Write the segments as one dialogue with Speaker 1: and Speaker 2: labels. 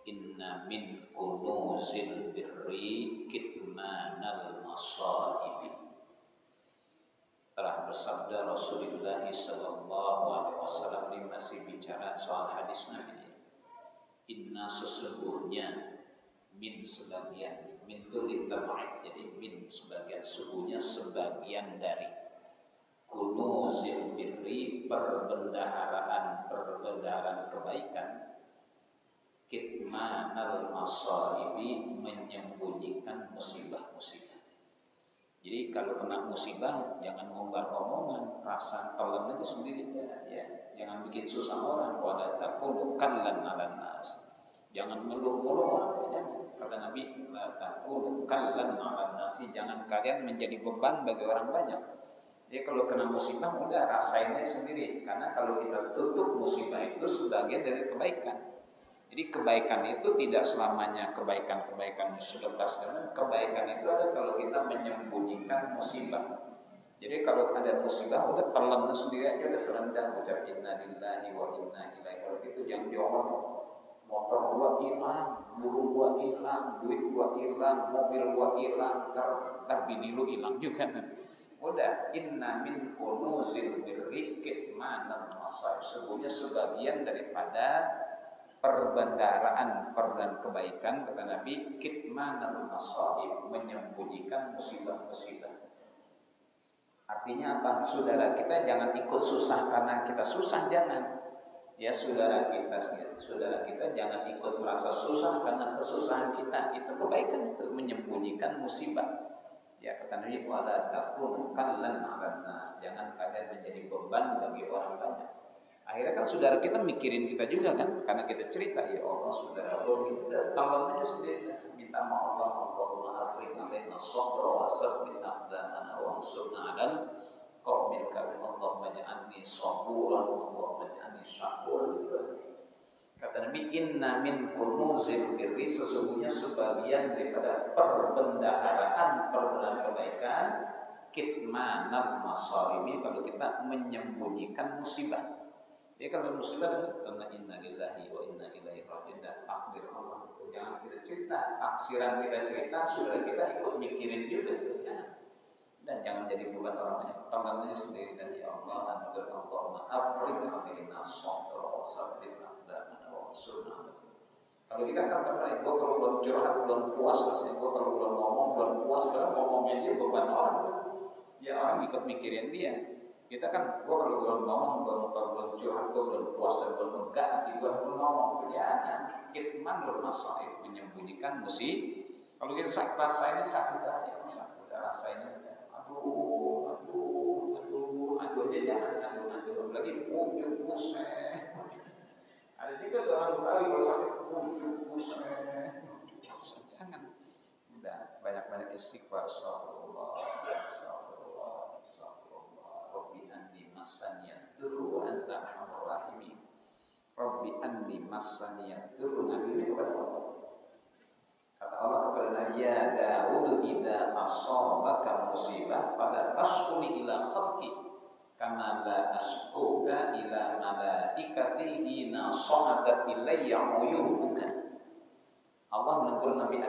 Speaker 1: Inna min kunuzil birri kitmanal masaibi. Telah bersabda Rasulullah sallallahu alaihi wasallam, ini masih bicara soal hadis Nabi. Inna sesungguhnya, min sebagian, min itu litab'id, jadi min sebagian, sesungguhnya sebagian dari kunuzil birri, perbendaharaan kebaikan, kitmanal masaibi, menyembunyikan musibah-musibah. Jadi kalau kena musibah jangan ngombar omongan, rasa telan aja sendiri ya. Jangan bikin susah orang. Wala taqulu kallan 'alan nas. Jangan ngeluh-ngeluh orang, jangan. Kata Nabi, la taqulu kallan 'alan nas, jangan kalian menjadi beban bagi orang banyak. Jadi kalau kena musibah udah rasainnya sendiri, karena kalau kita tutup musibah itu sebagian dari kebaikan. Jadi kebaikan itu tidak selamanya kebaikan-kebaikan sebatas, karena kebaikan itu ada kalau kita menyembunyikan musibah. Jadi kalau ada musibah udah telan sendiri aja, udah terendah, ucap inna lillahi wa inna ilaihi raji'un. Itu yang diomong, motor gua hilang, burung gua hilang, duit gua hilang, mobil gua hilang, ntar bini lu hilang juga. Udah, inna min kunuzil birri kitmanal masaib, sesungguhnya sebagian daripada perbendaharaan kebaikan, kata Nabi, kitmanal masaib, menyembunyikan musibah-musibah. Artinya apa? Saudara kita jangan ikut susah karena kita susah, jangan. Ya, saudara kita jangan ikut merasa susah karena kesusahan kita. Itu kebaikan, itu menyembunyikan musibah. Ya, kata Nabi, wala takunu kallan 'alan nas, jangan kalian menjadi beban bagi orang banyak. Akhirnya kan saudara kita mikirin kita juga kan, karena kita cerita, ya Allah saudara udah tambah aja sendiri, minta maaf Allahumma afriq alaina sabra wa sabbit aqdamana wansurna 'alal qaumil kafirin, Allahumma ja'alni saburan, Allahumma ja'alni syakuran. Kata Nabi, inna min kunuzil birri, sesungguhnya sebagian daripada perbendaharaan kebaikan, kitmanal masaibi, kalau kita menyembunyikan musibah. Jadi kalau musibah, karena inna lillahi wa inna ilaihi raji'un, takdir Allah. Jangan kita cerita, taksiran kita cerita, saudara kita ikut mikirin juga itu ya. Dan jangan jadi beban orang lain, tangannya sendiri. Dan ya Allah, Allahumma afriq alaina sabra wa sabbit aqdamana wansurna. Kalau kita kan terbaik, gua kalau belum curhat, belum puas rasanya, gua kalau belum ngomong, belum puas, kalau ngomongnya dia beban orang. Ya orang ikut mikirin dia. Kita kan, gua kalau belum ngomong, belum curhat, gua belum puasa, belum lega, hati gua belum ngomong. Ya, kitman bermasalah, menyembunyikan musibah. Kalau kita rasainnya sakit aja, sakit rasainnya. Aduh aja jangan, aduh lagi pucuk buset. Ada juga orang Betawi kalau sakit pucuk buset. Jangan. Udah banyak-banyak istighfar, astagfirullah. Rabbi anni masaniyad durru wa anta arhamur rahimin. Rabbi anni masaniyad durru, ngambilnya kepada Allah. Kata Allah kepada Nabi, ya Daud, idza asabaka musibah fala tasquni ila khalqi kama la asquka ila malaikati hina sa'adat ilayya uyubuka. Allah menegur Nabi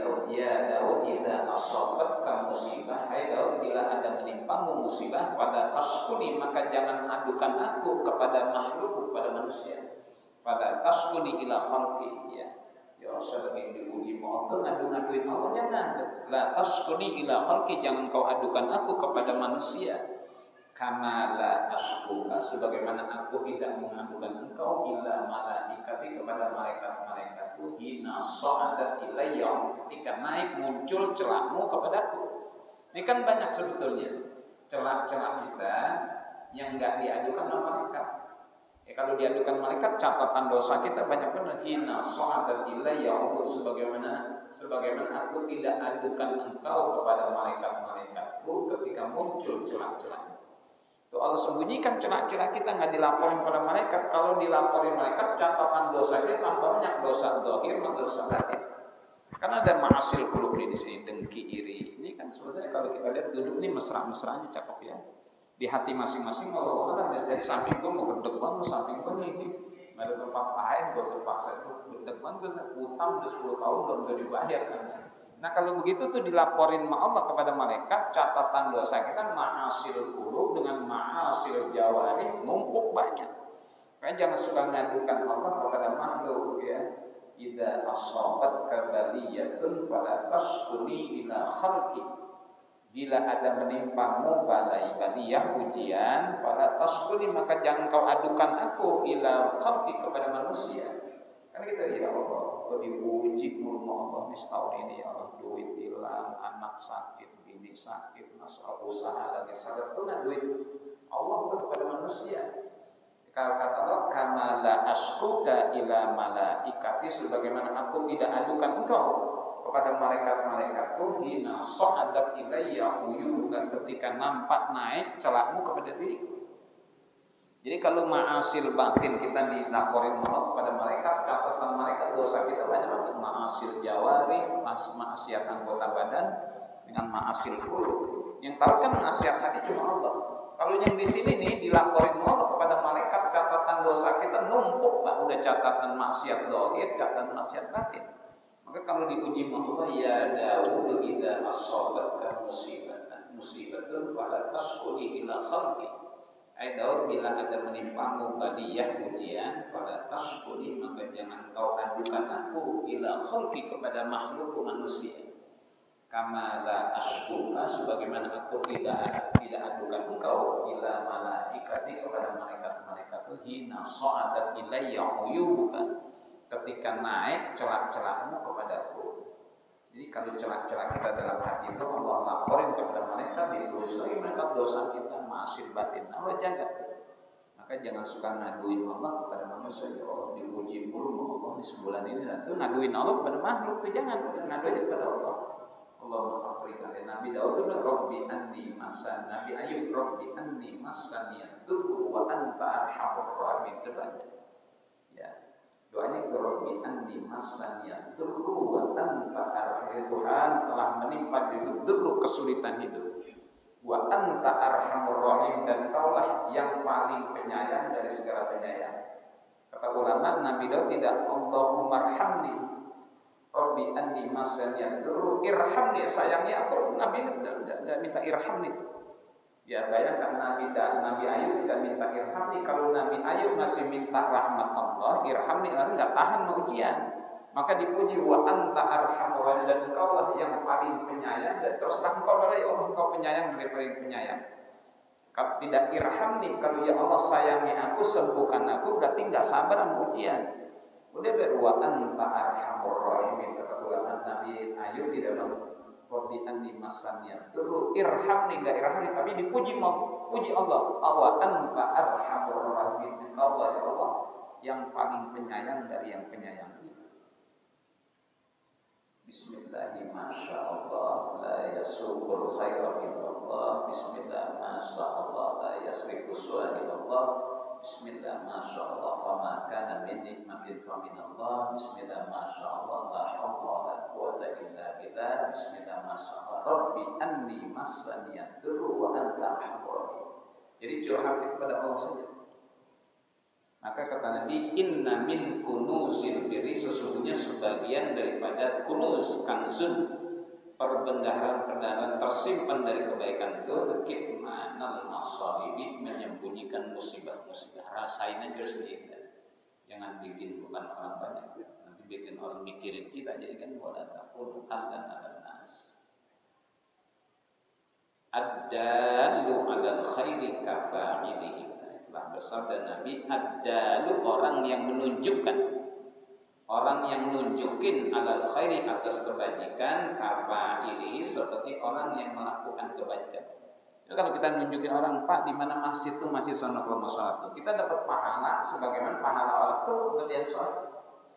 Speaker 1: Daud, ya Daud, idza asabatka musibah, hai Daud, bila ada menimpamu musibah, pada tasquni, maka jangan adukan aku kepada makhluk, kepada manusia. Pada tasquni ila khalqi, ya Rasul yang diuji Allah, ngadu-ngaduin Allah, jangan. La tasquni ila khalqi, jangan kau adukan aku kepada manusia. Kama la asquka, sebagaimana aku tidak mengadukan engkau ila malaikati, kepada malaikat-malaikatku, hina sa'adat ilayya, ketika naik muncul celakmu kepadaku. Ini kan banyak sebetulnya celak-celak kita yang enggak diadukan oleh malaikat. Ya, kalau diadukan malaikat, catatan dosa kita banyak benar. Hina sa'adat ilayya, sebagaimana aku tidak adukan engkau kepada malaikat-malaikatku ketika muncul celak-celaknya. Tuh Allah sembunyikan celak-celak kita, nggak dilaporin pada malaikat. Kalau dilaporin malaikat, catatan dosanya tambah banyak, dosa zahir dan dosa batin. Karena ada ma'asil qulub di sini, dengki, iri. Ini kan sebenarnya kalau kita lihat duduk ini mesra-mesra aja, cakep ya. Di hati masing-masing Allah dari samping pun mau gedek banget, samping pun ini nggak ada tempat lain, gue terpaksa itu berdebat, gue utang udah 10 tahun belum gue dibayar kan. Nah kalau begitu tuh dilaporin sama Allah kepada malaikat, catatan dosa kita ma'asil qulub dengan ma'asil jawari numpuk banyak. Makanya jangan suka ngadukan Allah kepada makhluk ya. Idza asabatka baliyatun fala tasquni ila khalqi. Bila ada menimpamu baliyah ujian, fala tasquni maka jangan kau adukan aku ila khalqi kepada manusia. Karena kita ya Allah, kau diuji kurma Allah di setahun ini ya Allah, duit hilang, anak sakit, bini sakit, masalah usaha lagi sangat tuna duit. Allah itu kepada manusia. Kalau kata Allah, kama la askuka ila malaikati, sebagaimana aku tidak adukan engkau kepada malaikat-malaikatku, hina sa'adat ilayya uyubuka, ketika nampak naik celakmu kepada diriku. Jadi kalau ma'asil batin kita dilaporin Allah kepada malaikat, catatan malaikat dosa kita banyak banget. Ma'asil jawari, ma'asiat anggota badan dengan ma'asil qulub. Yang tahu kan ma'asiat hati cuma Allah. Kalau yang di sini nih dilaporin Allah kepada malaikat, catatan dosa kita numpuk lah, udah catatan maksiat zahir, catatan maksiat batin. Maka kalau diuji Allah, ya Daud idza asabatka musibatun fala tasquni ila khalqi. Hai Daud, bila ada menimpamu baliyah ujian, fala tasquni maka jangan kau adukan aku ila khalqi kepada makhluk manusia. Kama la asquka, sebagaimana aku tidak adukan engkau ila malaikati kepada malaikat-malaikatku, hina sa'adat ilayya uyubuka, ketika naik celak-celakmu kepadaku. Jadi kalau celak-celak kita dalam hati itu Allah laporin kepada malaikat, ditulis lagi malaikat dosa kita, ma'asil batin, Allah jaga. Maka jangan suka ngaduin Allah kepada manusia. Ya Allah, dipuji mulu Allah di sebulan ini, dan itu ngaduin Allah kepada makhluk itu jangan, ngaduin kepada Allah. Allah mengafirkan Nabi Daud itu Rabbi anni masan, Nabi Ayub Rabbi anni masaniyad durru wa anta arhamur rahimin, terbanyak. Ya. Doanya ke Rabbi anni masaniyad durru wa anta arhamur, Tuhan telah menimpa diriku durru, kesulitan hidup. Wa anta arhamur rahim, dan kaulah yang paling penyayang dari segala penyayang. Kata ulama, Nabi Daud tidak Allahumma arhamni Rabbi anni masaniyad durru irhamni, sayangnya apa? Nabi tidak minta irhamni. Ya bayangkan Nabi Ayub tidak minta irhamni. Kalau Nabi Ayub masih minta rahmat Allah, irhamni, lalu tidak tahan ujian. Maka dipuji wa anta arhamur rahim, dan engkaulah yang paling penyayang, dan terus terang engkau adalah ya Allah, engkau penyayang dari paling penyayang. Kalau tidak irhamni, kalau ya Allah sayangi aku, sembuhkan aku, berarti enggak sabar sama ujian. Udah berwa anta arhamur rahimin, kata ulama. Nabi Ayub di dalam Rabbi anni masaniyad durru irhamni, enggak irhamni, tapi dipuji puji Allah, wa anta arhamur rahimin, engkau ya Allah yang paling penyayang dari yang penyayang itu. Bismillah, masyaallah, la yasuqul khaira illallah. Bismillah, masyaallah, la yasrifu su'a illallah. Bismillah, masyaallah, fama kana min nikmatin fa minallah. Bismillah, masyaallah, la haula wa la quwwata illa billah. Bismillah, masyaallah, Rabbi anni masaniyad durru wa anta arhamur rahim. Jadi curhat kepada Allah saja. Maka kata Nabi, inna min kunuzil birri, sesungguhnya sebagian daripada kunuz, kanzun, perbendaharaan tersimpan dari kebaikan itu, kitmanal masalibi, menyembunyikan musibah-musibah. Rasain aja sendiri. Jangan bikin bukan orang banyak, nanti bikin orang mikirin kita, jadi kan wala taqulu qallan ala nas. Ad-dalu 'alal khairi kafa'ilihi. Bersabda Nabi, ad-dalu, orang yang menunjukkan, orang yang nunjukin alal khairi, atas kebajikan, kafa'ilihi, seperti orang yang melakukan kebajikan. Jadi kalau kita nunjukin orang, Pak, di mana masjid itu, masjid sana kalau mau sholat tuh, kita dapat pahala sebagaimana pahala orang tuh ngerjain sholat.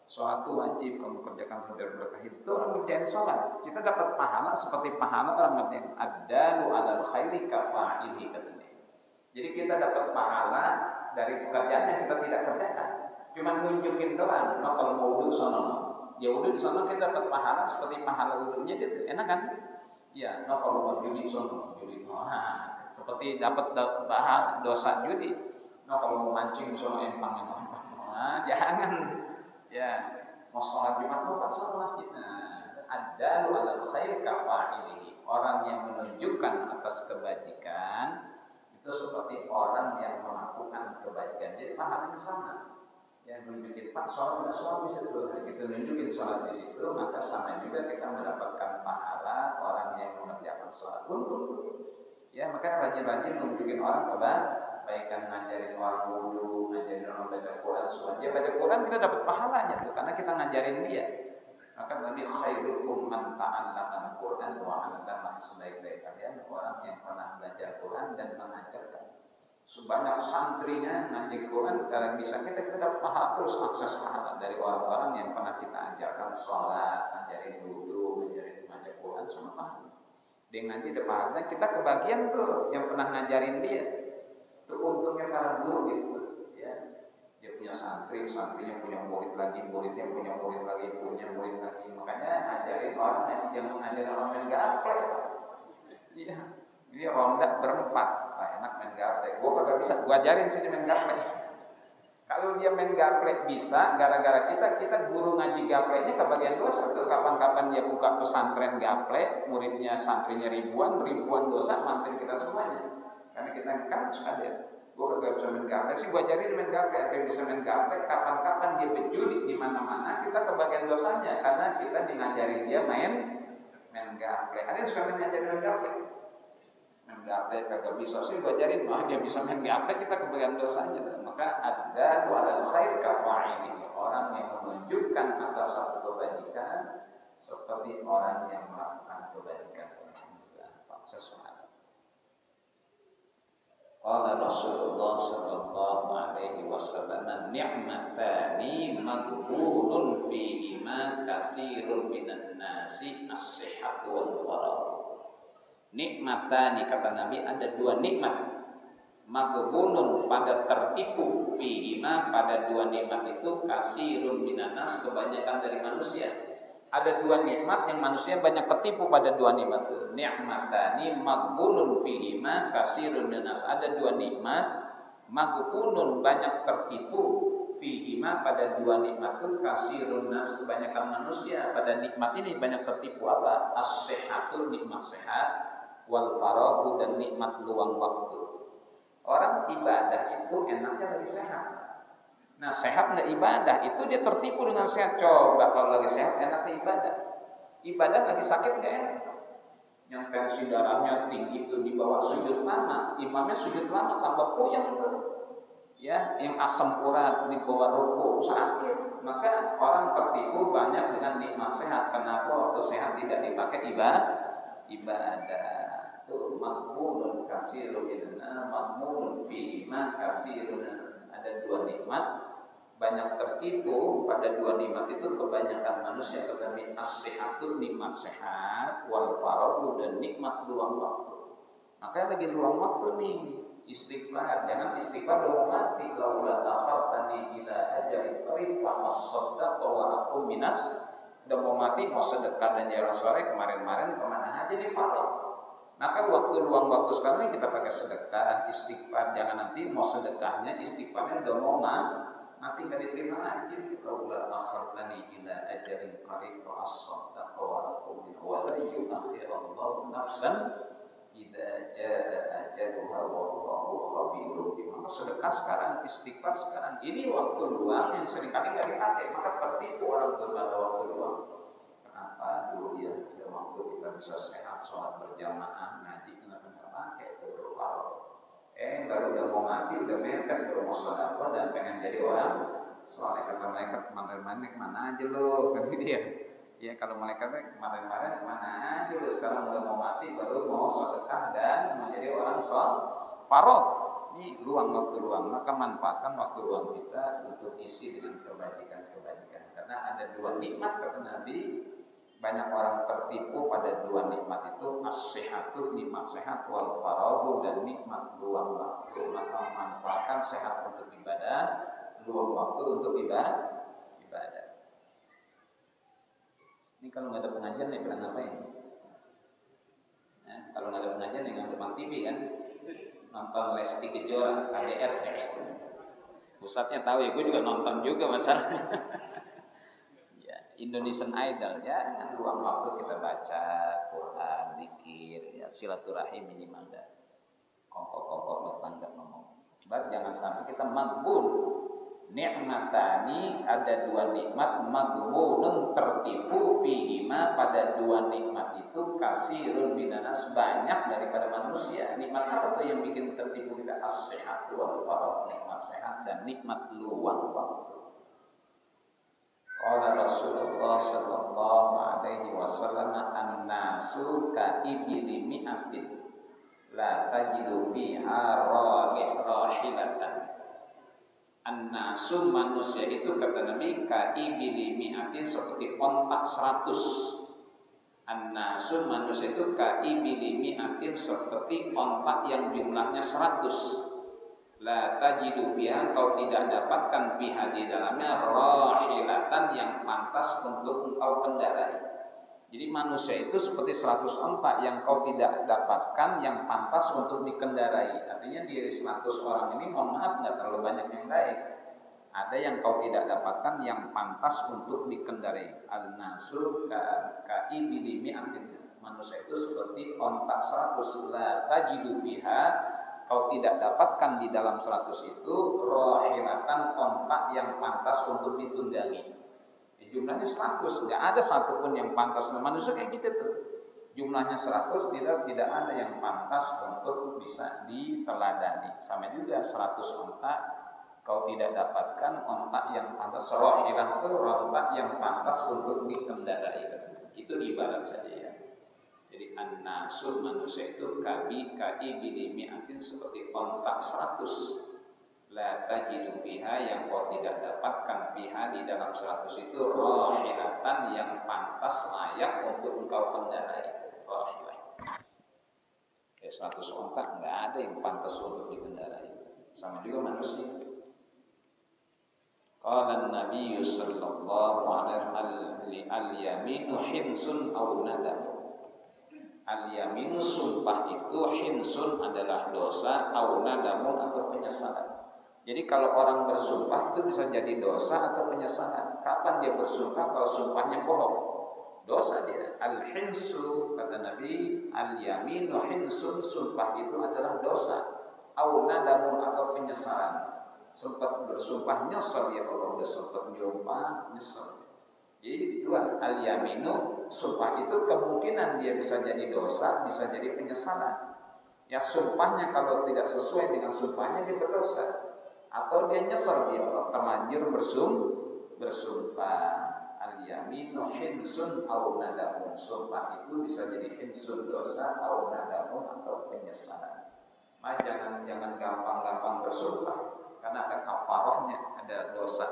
Speaker 1: Sholat itu wajib, kamu kerjakan sampai berkah, itu orang ngerjain sholat. Kita dapat pahala seperti pahala orang ngerjain. Ad-dalu alal khairi kafa'ilihi, katanya. Jadi kita dapat pahala dari pekerjaan yang kita tidak kerjakan. Cuma nunjukin doang. Nah, kalau mau wudhu sana, ya wudhu di sana kita dapat pahala seperti pahala wudhunya, gitu. Enak kan? Ya, nah kalau mau judi sana, judi. Seperti dapat dosa judi. Nah kalau mau mancing sana empang. Jangan ya mau sholat Jumat lupa sholat masjid. Nah, ada lu alal khair kafa'ilihi. Orang yang menunjukkan atas kebajikan itu seperti orang yang melakukan kebaikan. Jadi pahalanya sama. Yang nunjukin Pak sholat nggak sholat di situ. Nah, kita nunjukin sholat di situ, maka sama juga kita mendapatkan pahala orang yang mengerjakan sholat untuk. Ya, maka rajin-rajin nunjukin orang kebaikan, ngajarin orang wudu, ngajarin orang baca Quran. Supaya dia baca Quran kita dapat pahalanya tuh, karena kita ngajarin dia. Maka Nabi khairukum man ta'allama al-Quran wa 'allama. Sebaik-baik kalian orang yang pernah belajar Quran dan mengajarkan. Sebanyak santrinya ngaji Quran, kalau bisa kita dapat pahala terus, akses pahala dari orang-orang yang pernah kita ajarkan sholat, ngajarin wudu, ngajarin baca Quran, semua pahala. Dia ngaji ada pahala, kita kebagian tuh yang pernah ngajarin dia. Itu untungnya para guru gitu, ya. Dia punya santri, santrinya punya murid lagi, muridnya punya murid lagi, punya murid lagi. Makanya ngajarin orang, jangan ngajarin orang main gaplek. Iya, ini ronda berempat, Pak, enak main gaplek. Gua kagak bisa, gua ajarin sini main gaplek. Kalau dia main gaplek bisa, gara-gara kita guru ngaji gapleknya kebagian dosa tuh. Kapan-kapan dia buka pesantren gaplek, muridnya santrinya ribuan dosa mantin kita semuanya. Karena kita kan suka dia. Gua kagak bisa main gaplek sih, gua ajarin main gaplek. Apa yang bisa main gaplek? Kapan-kapan dia berjudi di mana-mana, kita kebagian dosanya karena kita ngajarin dia main gaplek. Ada yang suka ngajarin main gaplek. Main gaplek kagak bisa sih, gua ajarin, dia bisa main gaplek, kita kebagian dosanya. Maka ada walal khair kafa'ini, orang yang menunjukkan atas satu kebajikan seperti orang yang melakukan kebajikan. Alhamdulillah, sesuatu. Qala Rasulullah sallallahu alaihi wasallam, ni'matani maghbunun fihima katsirun minan nasi as-sihhatu wal faragh. Nikmatani, kata Nabi, ada dua nikmat. Maghbunun, pada tertipu, fihima, pada dua nikmat itu, katsirun minan nas, kebanyakan dari manusia. Ada dua nikmat yang manusia banyak tertipu pada dua nikmat itu. Ni'matani maghbunun fihima katsirun minan nas. Ada dua nikmat, maghbunun, banyak tertipu, fihima, pada dua nikmat itu, katsirun nas, kebanyakan manusia pada nikmat ini banyak tertipu. Apa? As-sihhatu, nikmat sehat, wal faraghu, dan nikmat luang waktu. Orang ibadah itu enaknya lagi sehat. Nah, sehat nggak ibadah, itu dia tertipu dengan sehat. Coba kalau lagi sehat enaknya ibadah. Ibadah lagi sakit nggak enak. Yang tensi darahnya tinggi itu di bawah sujud lama, imamnya sujud lama tambah puyeng tuh. Ya, yang asam urat di bawah ruku sakit. Maka orang tertipu banyak dengan nikmat sehat. Kenapa waktu sehat tidak dipakai ibadah? Tuh maghbunun katsirun minna, maghbunun fi ma katsirun. Ada dua nikmat, banyak tertipu pada dua nikmat itu kebanyakan manusia. Kata as-sihhatu, nikmat sehat, wal faraghu, dan nikmat luang waktu. Makanya lagi luang waktu nih, istighfar. Jangan istighfar udah mau mati. Laula akhartani ila ajalin qarib fa asaddaq wa aqum minas. Udah mau mati, mau sedekah dan jalan sore, kemarin-kemarin kemana aja di faragh. Maka waktu luang waktu sekarang ini kita pakai sedekah, istighfar. Jangan nanti mau sedekahnya, istighfarnya udah mau mati nggak diterima lagi. Laula akhartani ila ajalin qarib fa asaddaq wa aqum min wa la yu'akhirallahu nafsan idza jaa ajaluha wallahu khabirun bima. Sedekah sekarang, istighfar sekarang. Ini waktu luang yang seringkali nggak dipakai, maka tertipu orang pada waktu luang. Kenapa dulu ya waktu kita bisa sehat, sholat berjamaah, ngaji, kenapa nggak pakai itu kalau baru udah mau mati, udah mepet, baru mau sedekah dan pengen jadi orang soleh. Kata malaikat, kemarin-kemarin kemana aja lo? Kan dia. Ya kalau malaikatnya kemarin-kemarin kemana aja lo? Sekarang udah mau mati, baru mau sedekah dan mau jadi orang faragh. Ini luang, waktu luang. Maka manfaatkan waktu luang kita untuk isi dengan kebajikan-kebajikan. Karena ada dua nikmat, kata Nabi. Banyak orang tertipu pada dua nikmat itu, as-sihhatu, nikmat sehat, wal faraghu, dan nikmat luang waktu. Maka memanfaatkan sehat untuk ibadah, luang waktu untuk ibadah. Ini kalau nggak ada pengajian nih bilang ngapain? Nah, kalau nggak ada pengajian yang depan TV kan, nonton Lesti Kejora, KDRT. Pusatnya tahu ya, gue juga nonton juga masalahnya. Ya, Indonesian Idol ya, kan luang waktu kita baca Quran, zikir, ya silaturahim minimal dah. Kongkok-kongkok tetangga ngomong. Jangan sampai kita magbun. Nikmatani, ada dua nikmat, magbunun tertipu fihima, pada dua nikmat itu kasirun minanas, banyak daripada manusia. Nikmat apa tuh yang bikin tertipu kita? As-sehat wal faragh, nikmat sehat dan nikmat luang waktu. Qala Rasulullah sallallahu alaihi wasallam, an-nasu ka ibli mi'atin la tajidu fiha rahilatan. An-nasu, manusia itu, kata Nabi, kaibili mi'atin, seperti ontak 100. An-nasu, manusia itu kaibili mi'atin, seperti ontak yang jumlahnya 100. La tajidu biha, kau tidak dapatkan biha di dalamnya rahilatan, yang pantas untuk engkau kendarai. Jadi manusia itu seperti 100 onta yang kau tidak dapatkan yang pantas untuk dikendarai. Artinya dari 100 orang ini, mohon maaf, nggak terlalu banyak yang baik. Ada yang kau tidak dapatkan yang pantas untuk dikendarai. Al-nasu ka'ibili mi'atin. Manusia itu seperti onta 100. La tajidu biha, kau tidak dapatkan di dalam 100 itu rahilatan, onta yang pantas untuk ditunggangi. Jumlahnya 100, nggak ada satupun yang pantas. Manusia kayak gitu tuh, jumlahnya 100, tidak ada yang pantas untuk bisa diteladani. Sama juga 100 onta, kau tidak dapatkan onta yang pantas. Rahilah itu onta yang pantas untuk dikendarai. Itu ibarat saja ya. Jadi an-nasu, manusia itu kaibili mi'atin, seperti onta 100. La tajidu biha, yang kau tidak dapatkan biha di dalam 100 itu rahilatan, yang pantas layak untuk engkau kendarai. Rahilah. Kayak 100 onta nggak ada yang pantas untuk dikendarai. Sama juga manusia. Qala an-nabiy sallallahu alaihi wasallam, al-yaminu hinsun aw nadam. Al-yaminu, sumpah itu, hinsun adalah dosa, aw nadamun atau penyesalan. Jadi kalau orang bersumpah itu bisa jadi dosa atau penyesalan. Kapan dia bersumpah? Kalau sumpahnya bohong, dosa dia. Al-hinsu, kata Nabi, al-yaminu hinsun, sumpah itu adalah dosa. Au nadamun, atau penyesalan. Sempat bersumpah, nyesel ya Allah, udah sempat nyumpah, nyesel. Jadi dua, al-yaminu, sumpah itu kemungkinan dia bisa jadi dosa, bisa jadi penyesalan. Ya sumpahnya kalau tidak sesuai dengan sumpahnya, dia berdosa. Atau dia nyesel dia Allah, terlanjur bersumpah. Al-yaminu hinsun aw nadamun, sumpah itu bisa jadi hinsun, dosa, aw nadamun, atau penyesalan. Jangan gampang-gampang bersumpah, karena ada kafarahnya, ada dosa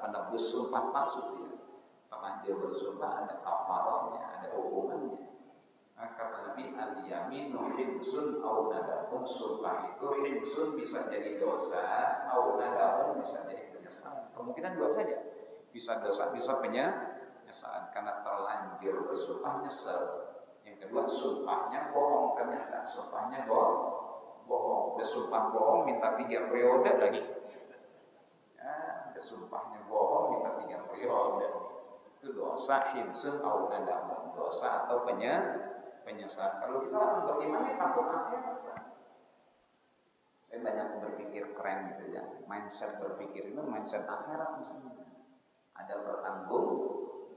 Speaker 1: penebus sumpah palsu ya. Terlanjur bersumpah ada kafarahnya, ada hukumannya. Kata Nabi, al-yaminu hinsun aw nadamun, sumpah itu hinsun, bisa jadi dosa, aw nadamun, bisa jadi penyesalan. Kemungkinan dua saja, bisa dosa, bisa penyesalan, karena terlanjur bersumpah nyesel. Yang kedua, sumpahnya bohong, ternyata sumpahnya bohong. Bersumpah bohong minta 3 periode lagi. Ya, bersumpahnya bohong minta 3 periode. Itu dosa hinsun aw nadamun, dosa atau penyesalan. Kalau kita orang beriman takut akhirat. Saya banyak berpikir keren gitu ya. Mindset berpikir itu mindset akhirat misalnya. Ada bertanggung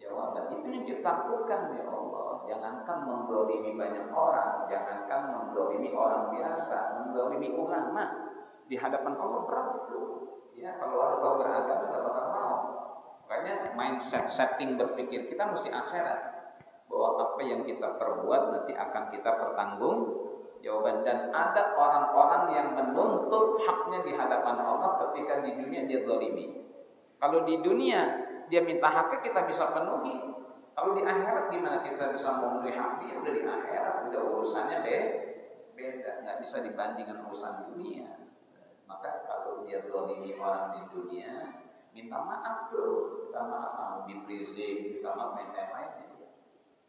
Speaker 1: jawaban. Itu yang kita takutkan ya Allah. Jangankan mendzalimi banyak orang, jangankan mendzalimi orang biasa, mendzalimi ulama. Di hadapan Allah berat itu. Ya, kalau orang tahu beragama enggak bakal mau. Makanya mindset setting berpikir kita mesti akhirat. Bahwa apa yang kita perbuat nanti akan kita pertanggung jawaban. Dan ada orang-orang yang menuntut haknya di hadapan Allah ketika di dunia dia zalimi. Kalau di dunia dia minta haknya, kita bisa penuhi. Kalau di akhirat gimana kita bisa memenuhi hak dia? Udah di akhirat, udah urusannya beda, nggak bisa dibandingkan urusan dunia. Maka kalau dia zalimi orang di dunia, minta maaf tuh, minta maaf, diberi zikir, minta maaf, main-main.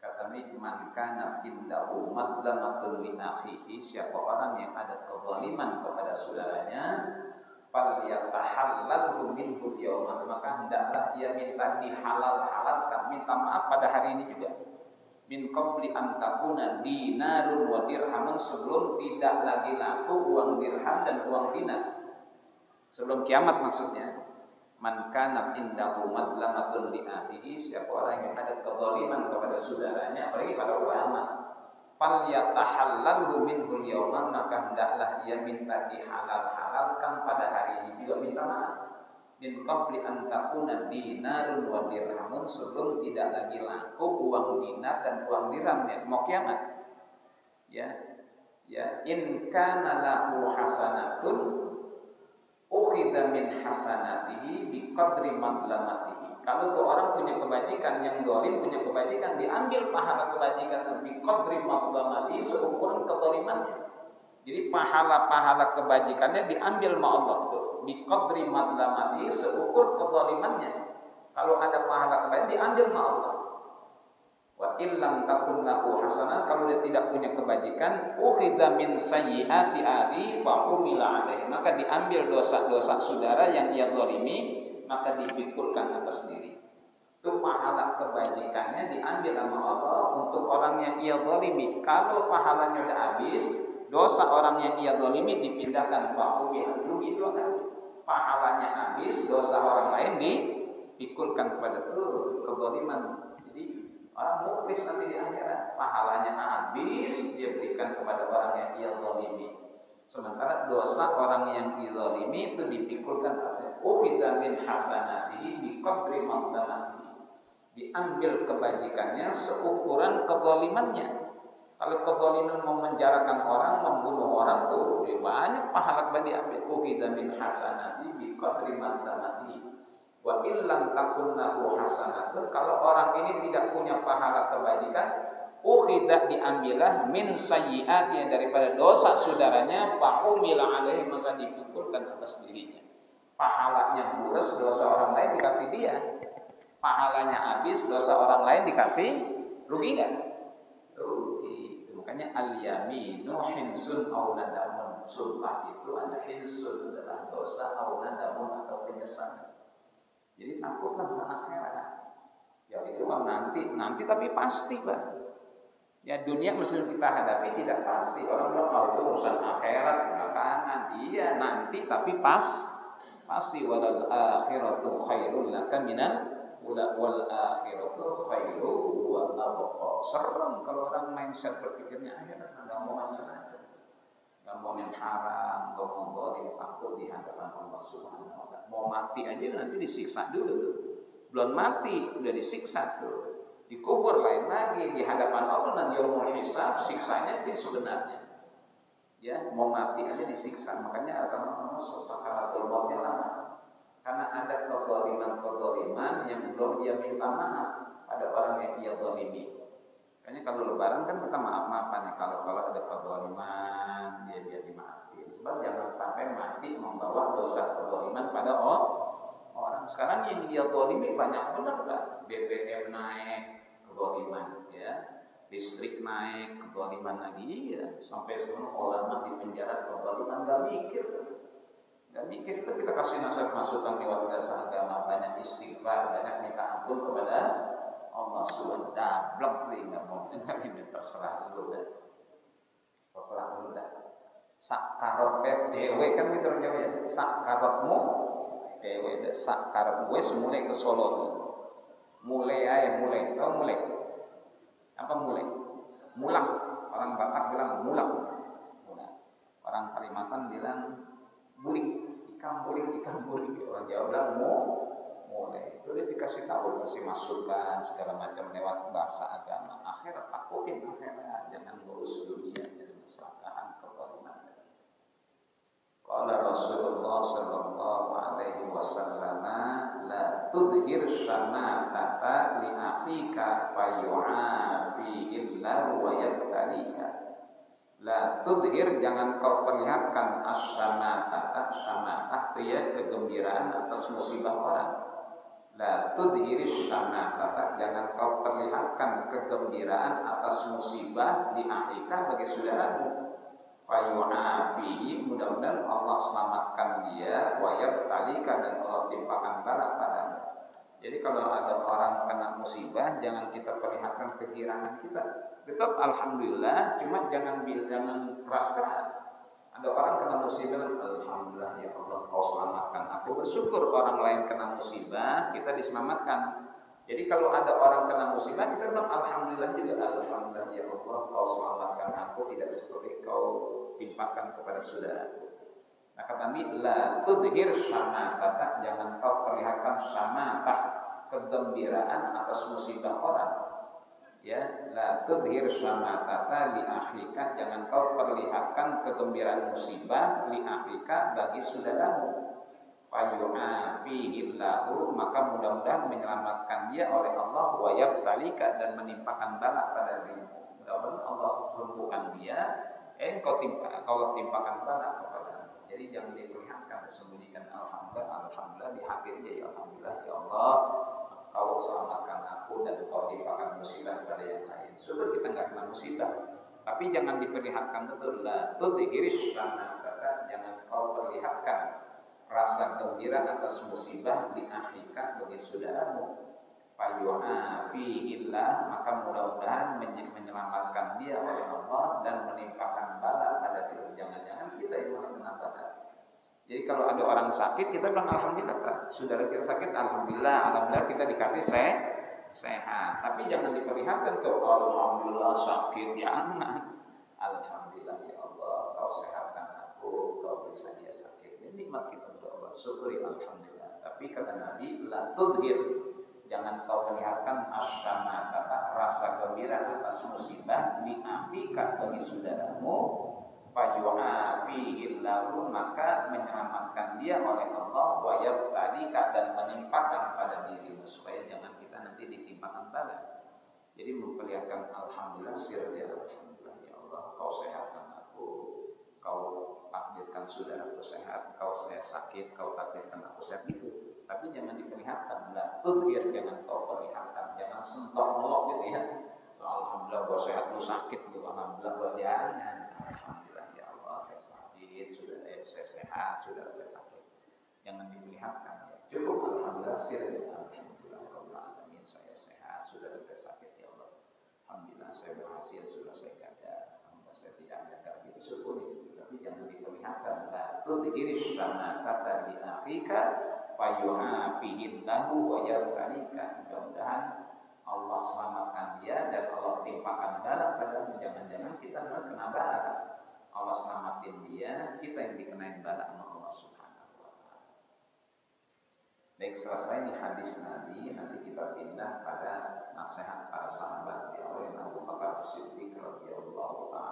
Speaker 1: Kata Nabi, man kana indahu madlamatun min akhihi, siapa orang yang ada kezaliman kepada saudaranya, falyatahallalhu minhu yawma, maka hendaklah ia minta dihalal-halalkan, minta maaf pada hari ini juga. Min qabli an takuna dinarun wa dirhamun, sebelum tidak lagi laku uang dirham dan uang dinar. Sebelum kiamat maksudnya. Man kana indahu madlamatun li akhihi, siapa orang yang ada kezaliman kepada saudaranya, apalagi pada ulama, falyatahallalhu minhu yawma, maka hendaklah ia minta dihalal-halalkan pada hari ini juga, minta maaf. Min qabli an takuna dinarun wa dirhamun, sebelum tidak lagi laku uang dinar dan uang dirham, ya, mau kiamat. Ya. In kana lahu hasanatun ukhidha min hasanatihi biqadri madlamatihi. Kalau tuh orang punya kebajikan, yang zalim punya kebajikan, diambil pahala kebajikan biqadri madlamatihi, seukuran kezalimannya. Jadi pahala-pahala kebajikannya diambil sama Allah tuh, biqadri madlamatihi, seukur kezalimannya. Kalau ada pahala kebaikan diambil sama Allah. Wa illam takun lahu hasanah, kalau dia tidak punya kebajikan, ukhidha min sayyiati akhi fa humila alaihi, maka diambil dosa-dosa saudara yang ia zalimi, maka dipikulkan atas diri. Itu pahala kebajikannya diambil sama Allah untuk orang yang ia zalimi. Kalau pahalanya udah habis, dosa orang yang ia zalimi dipindahkan fa humila, rugi dua kali. Pahalanya habis, dosa orang lain dipikulkan kepada tuh kezaliman. Jadi orang muklis nanti di akhirat, pahalanya habis, dia berikan kepada orang yang ia zalimi. Sementara dosa orang yang zalimi itu dipikulkan atas ukhidha min hasanatihi biqadri madlamatihi, diambil kebajikannya seukuran kezalimannya. Kalau kezaliman memenjarakan orang, membunuh orang tuh banyak pahala diambil. Ukhidha min hasanatihi biqadri madlamatihi. Wa illam takun lahu hasanatun, kalau orang ini tidak punya pahala kebajikan, ukhidha, diambillah min sayyiati, daripada dosa saudaranya, fa umila alaihi, maka dipikulkan atas dirinya. Pahalanya buras, dosa orang lain dikasih dia. Pahalanya habis, dosa orang lain dikasih, rugi enggak? Rugi. Makanya al-yaminu hinsun aw nadamun, sumpah itu ada hinsun, adalah dosa, aw nadamun, atau penyesalan. Jadi takutlah ke akhirat. Ya itu kan nanti tapi pasti, Pak. Ya dunia mesti kita hadapi tidak pasti. Orang bilang itu urusan akhirat belakangan. Iya nanti tapi pasti. Wal akhiratu khairul laka minal ula, wal akhiratu khairu wa abqa. Serem kalau orang mindset berpikirnya akhirat, enggak mau macam-macam. Enggak mau yang haram, enggak mau zalim, takut di hadapan Allah Subhanahu wa taala. Mau mati aja nanti disiksa dulu tuh. Belum mati udah disiksa tuh. Dikubur lain lagi, di hadapan Allah nanti yaumul hisab, siksanya itu sebenarnya. Ya, mau mati aja disiksa. Makanya orang-orang sakaratul mautnya lama. Karena ada kezaliman yang belum dia minta maaf pada orang yang dia zalimi. Makanya kalau lebaran kan kita maaf-maafan ya, kalau ada kezaliman dia dimaafin. Sebab jangan sampai mati membawa dosa kezaliman pada orang. Sekarang yang dia zalimi banyak benar, Pak. BBM naik, kezaliman, ya. Listrik naik, kezaliman lagi, ya. Sampai sekarang ulama di penjara kezaliman, enggak mikir. Kita kasih nasihat masukan lewat jasa agama, banyak istighfar, banyak minta ampun kepada Allah Subhanahu wa taala. Dablek sih enggak mau dengar ini, terserah dulu dah. Sak karepe dhewe kan gitu orang Jawa ya. Sak karepmu dhewe, sak karepmu wis mulai ke Solo. Mulai ae mulai. Tahu mulai? Apa mulai? Mulak. Orang Batak bilang mulak. Orang Kalimantan bilang bulik. Ikan bulik. Orang Jawa bilang mulai. Itu dia dikasih tahu, kasih masukan segala macam lewat bahasa agama. Akhirat, takutin akhirat, jangan ngurus dunia, jangan keserakahan kezaliman. Qala Rasulullah sallallahu alaihi wasallam, la tudhir syamatata li akhika fayu'afi illa wa yabtalika. La tudhir, jangan kau perlihatkan asyamatata, syamatah itu ya kegembiraan atas musibah orang. La tudhiris syamatata, jangan kau perlihatkan kegembiraan atas musibah di akhika bagi saudaramu. fayu'afihi, mudah-mudahan Allah selamatkan dia, wa yabtalika, dan Allah timpakan bala padanya. Jadi kalau ada orang kena musibah, jangan kita perlihatkan kegirangan kita. Tetap alhamdulillah, cuma jangan keras-keras. Ada orang kena musibah, alhamdulillah ya Allah kau selamatkan aku. Bersyukur orang lain kena musibah, kita diselamatkan. Jadi kalau ada orang kena musibah, kita bilang alhamdulillah juga, alhamdulillah ya Allah kau selamatkan aku, tidak seperti kau timpakan kepada saudara. Nah kata Nabi, la tudhir syamatata, jangan kau perlihatkan syamatah, kegembiraan atas musibah orang. Ya, la tudhir syamatata li ahlika, jangan kau perlihatkan kegembiraan musibah li ahlika, bagi saudaramu. Fayu'afihi lahu, maka mudah-mudahan menyelamatkan dia oleh Allah, wa yabtalika, dan menimpakan bala pada dirimu. Mudah-mudahan Allah lumpuhkan dia, Allah timpakan bala kepada. Jadi jangan diperlihatkan, disembunyikan. Alhamdulillah, alhamdulillah, di akhirnya ya alhamdulillah ya Allah kau selamatkan aku dan kau timpakan musibah pada yang lain. Sudah kita nggak kena musibah, tapi jangan diperlihatkan betul lah. Tudhiris syamatata, jangan kau perlihatkan rasa gembira atas musibah li ahlika, bagi saudaramu. Fayu'afihillah, maka mudah-mudahan menyelamatkan dia oleh Allah dan menimpakan bala pada diri. Jangan-jangan kita yang malah kena bala. Jadi kalau ada orang sakit, kita bilang alhamdulillah Pak. Saudara kita sakit, alhamdulillah kita dikasih sehat. Tapi jangan diperlihatkan tuh alhamdulillah sakit, jangan. Alhamdulillah ya Allah kau sehatkan aku, kau bisa dia sakit. Ini nikmat kita berdoa, syukuri alhamdulillah. Tapi kata Nabi, la tudhir, jangan kau perlihatkan asyamata, rasa gembira atas musibah li afika, bagi saudaramu. Fayu'afihillahu, maka menyelamatkan dia oleh Allah, wa yabtalika, dan menimpakan pada dirimu, supaya jangan kita nanti ditimpakan bala. Jadi memperlihatkan alhamdulillah sir ya, alhamdulillah ya Allah kau sehatkan aku, kau takdirkan saudaraku sehat, kau saya sakit, kau takdirkan aku sehat, gitu. Tapi jangan diperlihatkan, la tudhir, jangan kau perlihatkan, jangan sentok melok gitu ya. Alhamdulillah gua sehat, lu sakit gitu, alhamdulillah gua jangan. Saya sakit, saya sehat, saudara saya sakit. Jangan diperlihatkan ya. Cukup alhamdulillah sir ya, alhamdulillah rabbil alamin saya sehat, saudara saya sakit ya Allah. Alhamdulillah saya berhasil, saudara saya gagal. Alhamdulillah saya tidak gagal, itu syukuri. Tapi jangan diperlihatkan. La tudhiris syamatata li akhika fayu'afihillahu wa yabtalika. Mudah-mudahan Allah selamatkan dia dan Allah timpakan bala pada. Jangan-jangan kita kena bala. Allah selamatin dia, kita yang dikenain bala sama Allah Subhanahu wa ta'ala. Baik, selesai nih hadis Nabi, nanti kita pindah pada nasihat para sahabat ya, oleh Abu Bakar As-Siddiq radhiyallahu ta'ala